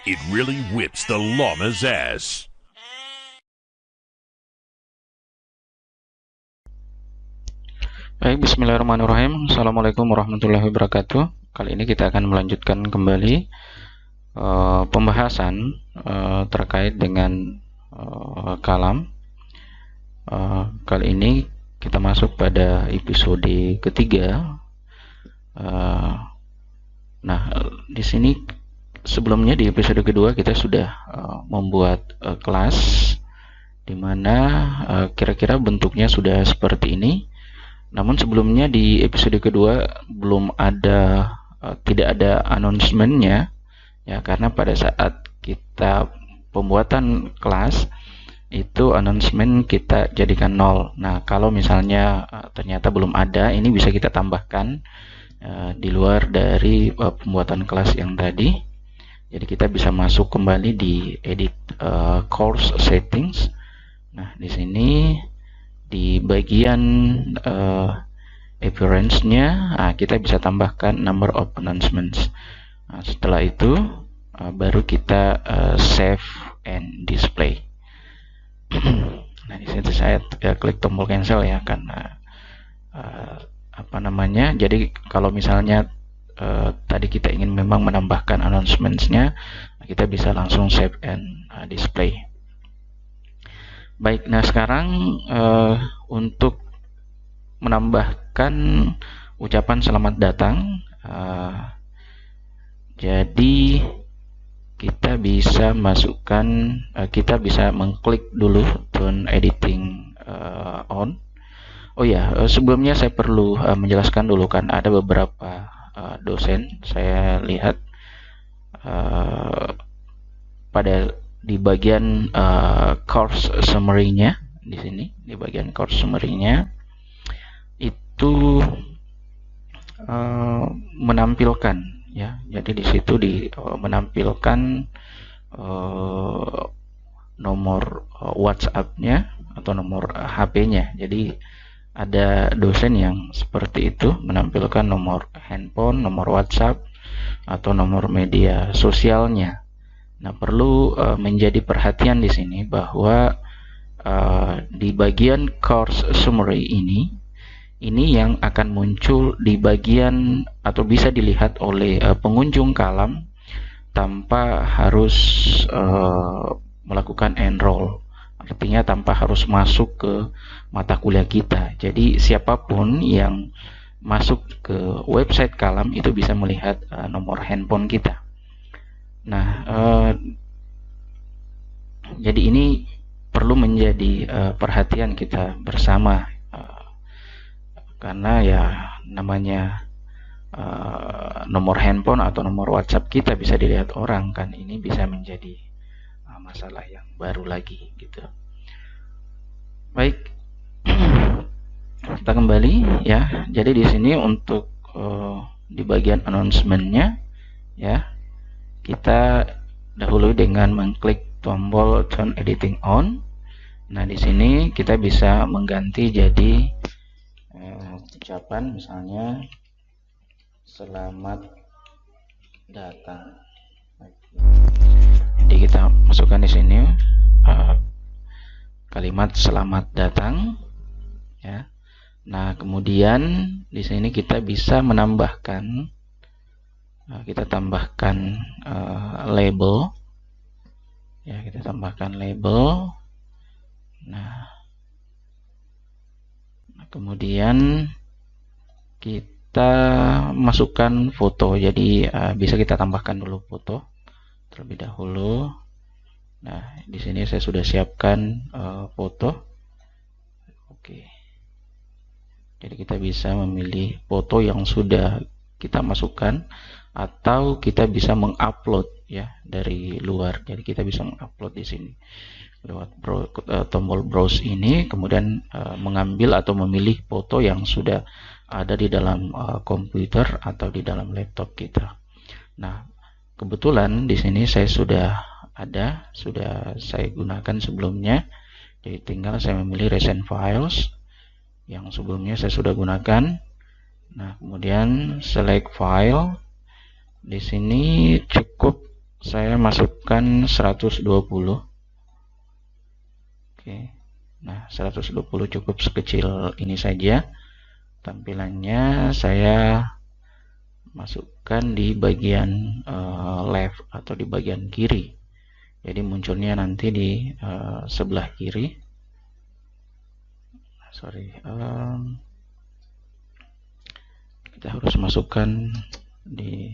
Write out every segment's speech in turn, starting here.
It really whips the llama's ass. Baik, bismillahirrahmanirrahim. Assalamualaikum warahmatullahi wabarakatuh. Kali ini kita akan melanjutkan kembali pembahasan terkait dengan kalam. Kali ini kita masuk pada episode ketiga. Nah, di sini sebelumnya di episode kedua kita sudah membuat kelas di mana kira-kira bentuknya sudah seperti ini. Namun sebelumnya di episode kedua belum ada tidak ada announcement-nya ya, karena pada saat kita pembuatan kelas itu announcement kita jadikan 0. Nah, kalau misalnya ternyata belum ada, ini bisa kita tambahkan di luar dari pembuatan kelas yang tadi. Jadi kita bisa masuk kembali di edit course settings. Nah, di sini di bagian appearance-nya kita bisa tambahkan number of announcements. Nah, setelah itu baru kita save and display. Nah, di sini saya klik tombol cancel ya, karena jadi kalau misalnya tadi kita ingin memang menambahkan announcements-nya, kita bisa langsung save and display. Baik, nah sekarang untuk menambahkan ucapan selamat datang, jadi kita bisa masukkan, kita bisa mengklik dulu turn editing on. Oh ya, sebelumnya saya perlu menjelaskan dulu, kan ada beberapa dosen saya lihat pada di bagian course summary-nya, di sini di bagian course summary-nya itu menampilkan ya, jadi di situ menampilkan nomor WhatsApp-nya atau nomor HP-nya. Jadi ada dosen yang seperti itu, menampilkan nomor handphone, nomor WhatsApp atau nomor media sosialnya. Nah, perlu menjadi perhatian di sini bahwa di bagian course summary ini yang akan muncul di bagian atau bisa dilihat oleh pengunjung kalam tanpa harus melakukan enroll. Artinya tanpa harus masuk ke mata kuliah kita. Jadi siapapun yang masuk ke website kalam itu bisa melihat nomor handphone kita. Nah, jadi ini perlu menjadi perhatian kita bersama, karena ya namanya nomor handphone atau nomor WhatsApp kita bisa dilihat orang, kan ini bisa menjadi masalah yang baru lagi gitu. Baik, kita kembali ya. Jadi di sini untuk di bagian announcement-nya ya, kita dahulu dengan mengklik tombol turn editing on. Nah, di sini kita bisa mengganti jadi ucapan misalnya selamat datang. Jadi kita masukkan di sini kalimat selamat datang ya. Nah, kemudian di sini kita bisa menambahkan, kita tambahkan label ya, kita tambahkan label. Nah, kemudian kita masukkan foto. Jadi bisa kita tambahkan dulu foto terlebih dahulu. Nah, di sini saya sudah siapkan foto. Oke. Jadi kita bisa memilih foto yang sudah kita masukkan, atau kita bisa mengupload ya dari luar. Jadi kita bisa mengupload di sini lewat tombol browse ini, kemudian mengambil atau memilih foto yang sudah ada di dalam komputer atau di dalam laptop kita. Nah, kebetulan di sini saya sudah saya gunakan sebelumnya. Jadi tinggal saya memilih recent files yang sebelumnya saya sudah gunakan. Nah, kemudian select file. Di sini cukup saya masukkan 120. Oke. Nah, 120 cukup sekecil ini saja. Tampilannya saya masukkan di bagian left atau di bagian kiri. Jadi munculnya nanti di sebelah kiri. Sorry, kita harus masukkan di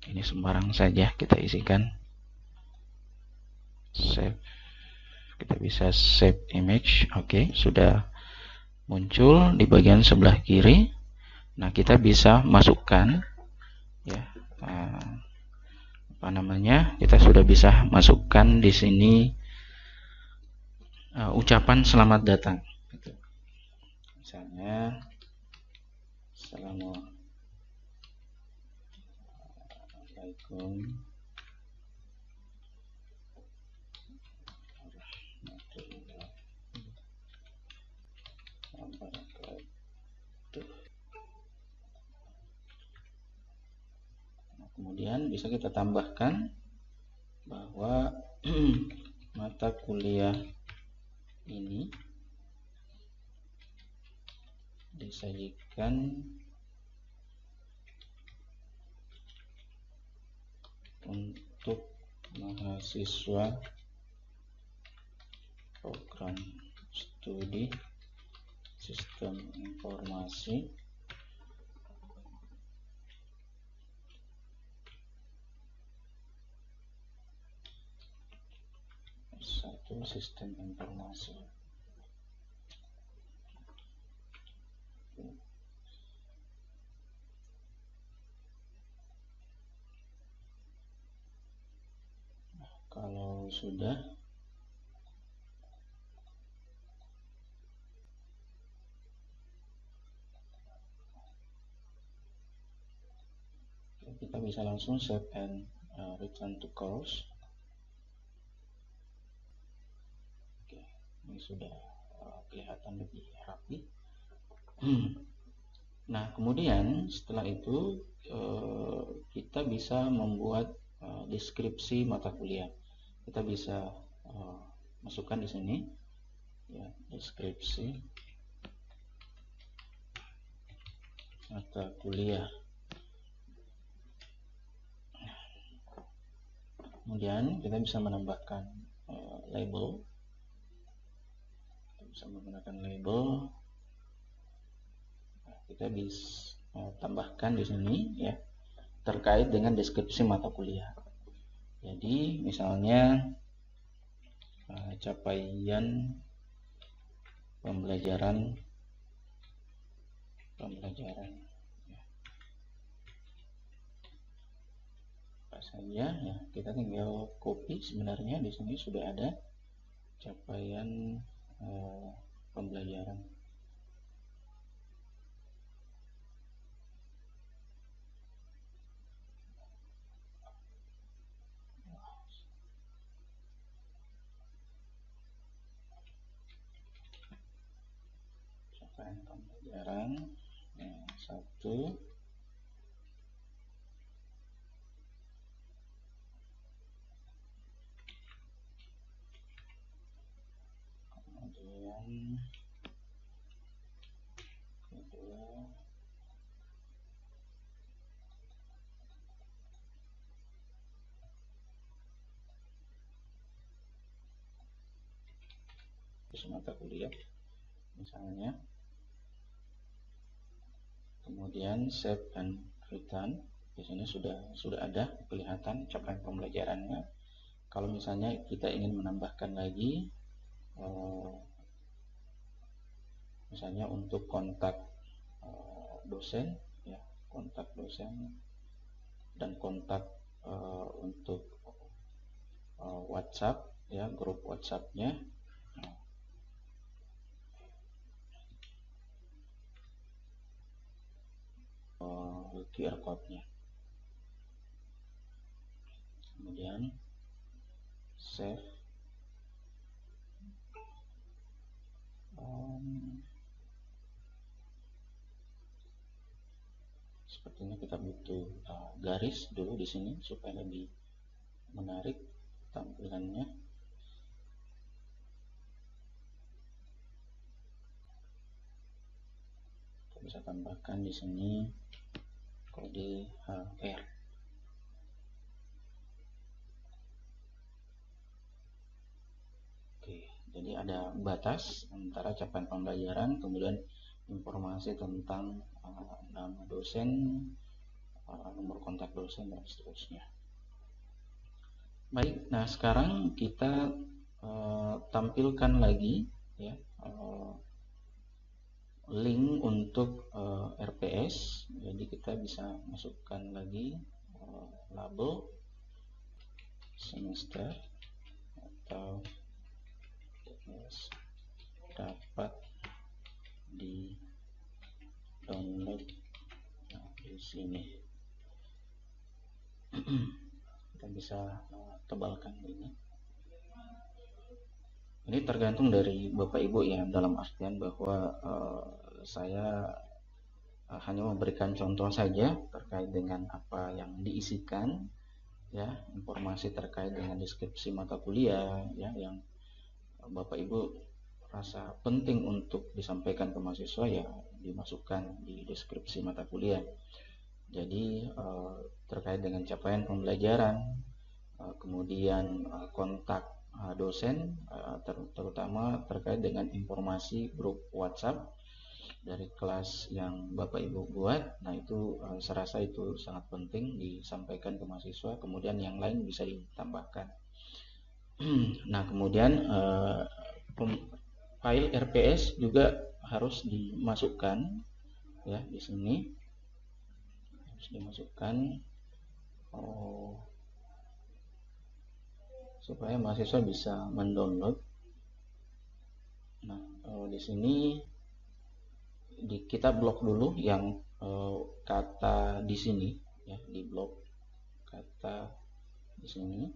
ini sembarang saja kita isikan. Save. Kita bisa save image. Oke, sudah muncul di bagian sebelah kiri. Nah, kita bisa masukkan ya apa namanya? Kita sudah bisa masukkan di sini ucapan selamat datang. Misalnya Assalamualaikum Kemudian bisa kita tambahkan bahwa mata kuliah ini disajikan untuk mahasiswa program studi sistem informasi sistem informasi. Nah, kalau sudah kita bisa langsung save and return to course. Ini sudah kelihatan lebih rapi. Nah, kemudian setelah itu kita bisa membuat deskripsi mata kuliah. Kita bisa masukkan di sini ya, deskripsi mata kuliah. Kemudian kita bisa menambahkan label. Bisa menggunakan label. Nah, kita bisa tambahkan di sini ya terkait dengan deskripsi mata kuliah. Jadi misalnya capaian pembelajaran ya. Apa saja ya, kita tinggal copy. Sebenarnya di sini sudah ada capaian pembelajaran. Capaian pembelajaran satu. Kemudian kedua. Mata kuliah misalnya. Kemudian save and return. Di sini sudah ada kelihatan capaian pembelajarannya. Kalau misalnya kita ingin menambahkan lagi misalnya untuk kontak dosen ya, kontak dosen dan kontak untuk WhatsApp ya, grup WhatsApp-nya. QR code-nya. Kemudian save. sepertinya kita butuh garis dulu di sini supaya lebih menarik tampilannya. Kita bisa tambahkan di sini kode HR. Oke, jadi ada batas antara capaian pembelajaran, kemudian informasi tentang nama dosen, nomor kontak dosen, dan seterusnya. Baik, nah sekarang kita tampilkan lagi ya link untuk RPS. Jadi kita bisa masukkan lagi label semester atau dapat di download di sini. Kita bisa tebalkan ini. Ini tergantung dari Bapak Ibu ya, dalam artian bahwa saya hanya memberikan contoh saja terkait dengan apa yang diisikan ya, informasi terkait dengan deskripsi mata kuliah ya, yang Bapak Ibu rasa penting untuk disampaikan ke mahasiswa ya dimasukkan di deskripsi mata kuliah. Jadi terkait dengan capaian pembelajaran, kemudian kontak dosen, terutama terkait dengan informasi grup WhatsApp dari kelas yang Bapak Ibu buat. Nah itu saya rasa itu sangat penting disampaikan ke mahasiswa, kemudian yang lain bisa ditambahkan. Nah kemudian file RPS juga harus dimasukkan ya, di sini harus dimasukkan supaya mahasiswa bisa mendownload. Nah di sini kita blok dulu yang kata di sini ya, di blok kata di sini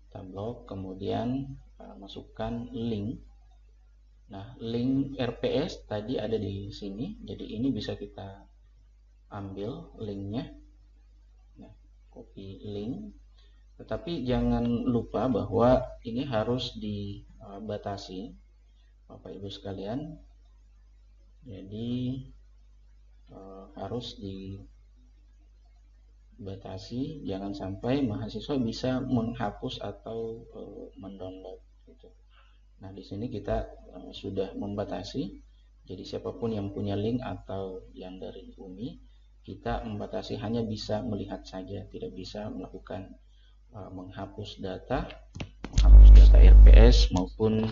kita blok, kemudian masukkan link. Nah link RPS tadi ada di sini, jadi ini bisa kita ambil linknya. Nah, copy link, tetapi jangan lupa bahwa ini harus dibatasi Bapak Ibu sekalian. Jadi harus dibatasi, jangan sampai mahasiswa bisa menghapus atau mendownload gitu. Nah di sini kita sudah membatasi, jadi siapapun yang punya link atau yang dari UMI, kita membatasi hanya bisa melihat saja, tidak bisa melakukan menghapus data RPS maupun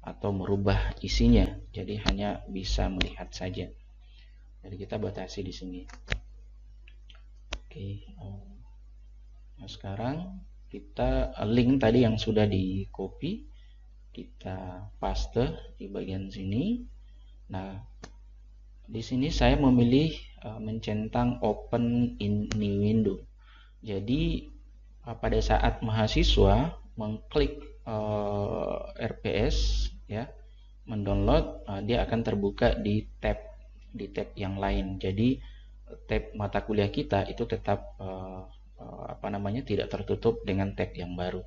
atau merubah isinya. Jadi hanya bisa melihat saja. Jadi kita batasi di sini. Oke. Nah sekarang kita link tadi yang sudah di copy, kita paste di bagian sini. Nah di sini saya memilih mencentang open in new window. Jadi pada saat mahasiswa mengklik RPS ya, mendownload, dia akan terbuka di tab yang lain. Jadi tab mata kuliah kita itu tetap tidak tertutup dengan tab yang baru.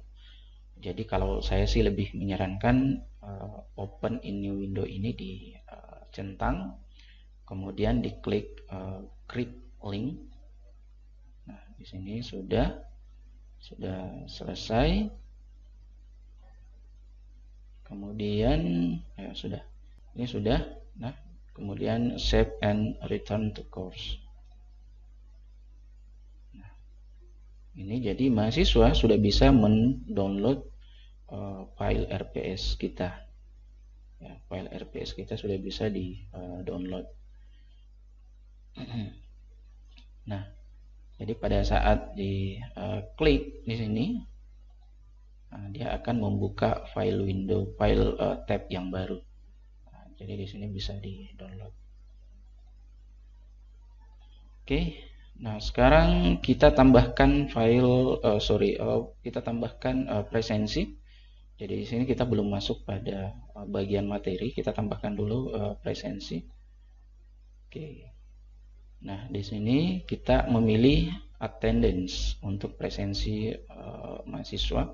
Jadi kalau saya sih lebih menyarankan open in new window ini dicentang, kemudian diklik create link. Nah di sini sudah selesai. Kemudian ya sudah, ini sudah. Nah kemudian save and return to course. Nah, ini jadi mahasiswa sudah bisa mendownload file RPS kita ya, file RPS kita sudah bisa di download. Nah jadi pada saat klik di sini, dia akan membuka file tab yang baru. Nah, jadi di sini bisa di-download. Oke. Nah, sekarang kita tambahkan kita tambahkan presensi. Jadi di sini kita belum masuk pada bagian materi, kita tambahkan dulu presensi. Oke. Nah, di sini kita memilih attendance untuk presensi mahasiswa.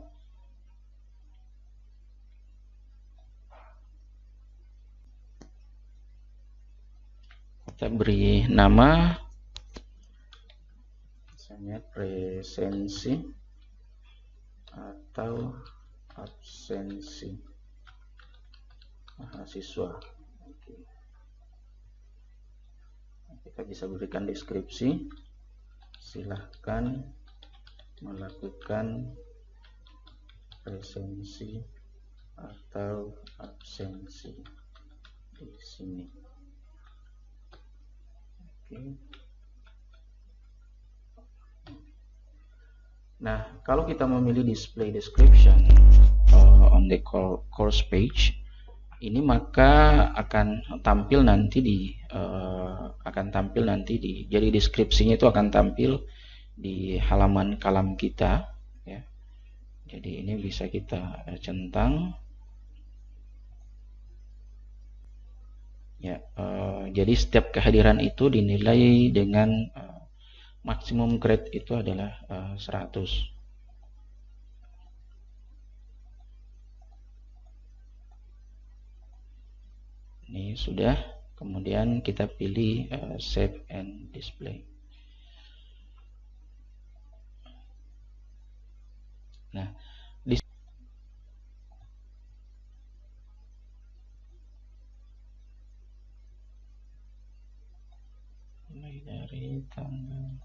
Kita beri nama, misalnya presensi atau absensi mahasiswa. Oke. Kita bisa berikan deskripsi. Silahkan melakukan presensi atau absensi di sini. Oke. Nah, kalau kita memilih display description on the course page, ini maka akan tampil nanti jadi deskripsinya itu akan tampil di halaman kalam kita, ya. Jadi ini bisa kita centang. Ya, jadi setiap kehadiran itu dinilai dengan maksimum grade itu adalah 100. Ini sudah, kemudian kita pilih save and display. Nah, mulai dari tanggal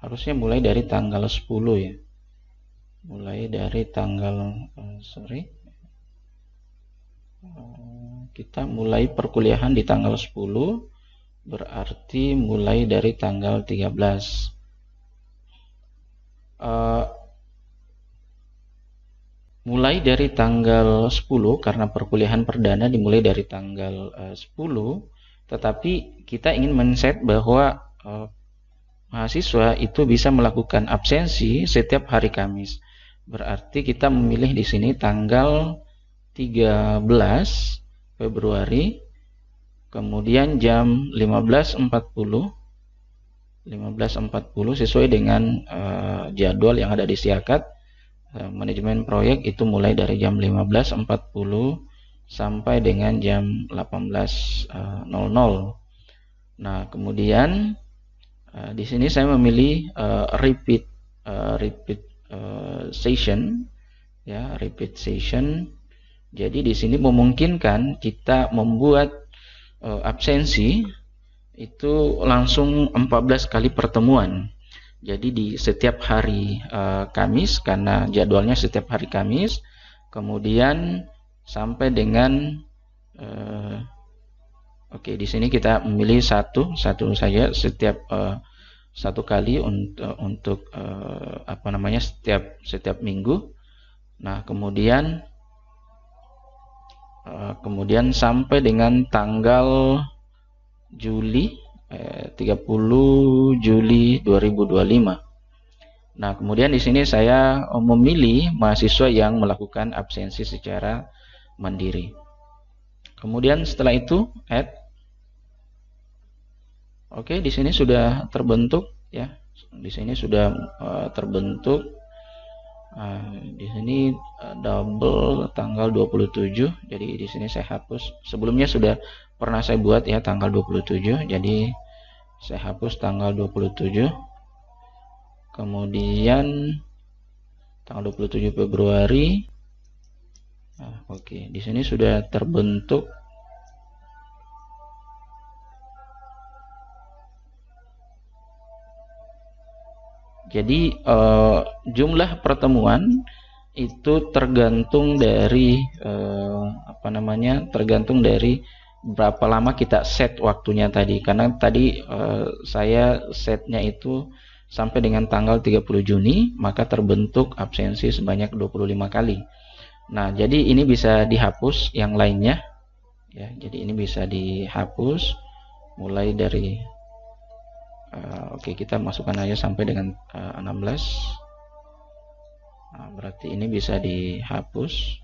harusnya mulai dari tanggal 10 ya. Mulai dari tanggal kita mulai perkuliahan di tanggal 10, berarti mulai dari tanggal 13. Mulai dari tanggal 10 karena perkuliahan perdana dimulai dari tanggal 10, tetapi kita ingin men-set bahwa mahasiswa itu bisa melakukan absensi setiap hari Kamis. Berarti kita memilih di sini tanggal 13 Februari, kemudian jam 15.40 sesuai dengan jadwal yang ada di Siakat. Manajemen proyek itu mulai dari jam 15.40 sampai dengan jam 18.00. Nah, kemudian di sini saya memilih repeat session, ya, repeat session. Jadi di sini memungkinkan kita membuat absensi itu langsung 14 kali pertemuan. Jadi di setiap hari Kamis, karena jadwalnya setiap hari Kamis, kemudian sampai dengan oke, di sini kita memilih satu saja setiap satu kali untuk setiap minggu. Nah, kemudian sampai dengan tanggal 30 Juli 2025. Nah, kemudian di sini saya memilih mahasiswa yang melakukan absensi secara mandiri. Kemudian setelah itu add. Oke, di sini sudah terbentuk, ya. Di sini sudah terbentuk. Di sini double tanggal 27. Jadi di sini saya hapus. Sebelumnya sudah pernah saya buat, ya, tanggal 27. Jadi saya hapus tanggal 27. Kemudian tanggal 27 Februari. Oke, di sini sudah terbentuk. Jadi jumlah pertemuan itu tergantung dari tergantung dari berapa lama kita set waktunya tadi. Karena tadi saya setnya itu sampai dengan tanggal 30 Juni, maka terbentuk absensi sebanyak 25 kali. Nah, jadi ini bisa dihapus yang lainnya, ya. Jadi ini bisa dihapus mulai dari oke, kita masukkan aja sampai dengan 16. Nah, berarti ini bisa dihapus.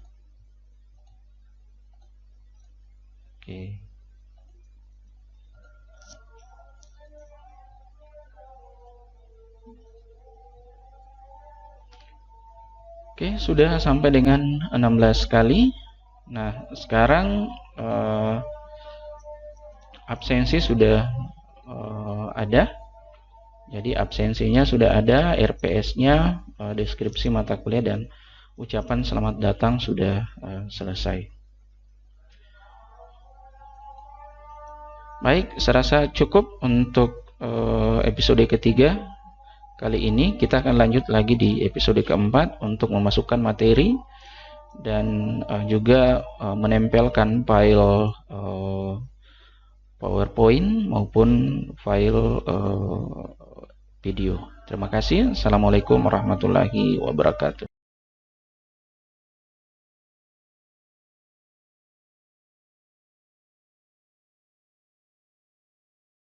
Oke. Oke, sudah sampai dengan 16 kali. Nah, sekarang absensi sudah ada. Jadi absensinya sudah ada, RPS-nya, deskripsi mata kuliah, dan ucapan selamat datang sudah selesai. Baik, saya rasa cukup untuk episode ketiga. Kali ini kita akan lanjut lagi di episode keempat untuk memasukkan materi dan juga menempelkan file PowerPoint maupun file video. Terima kasih. Assalamualaikum warahmatullahi wabarakatuh.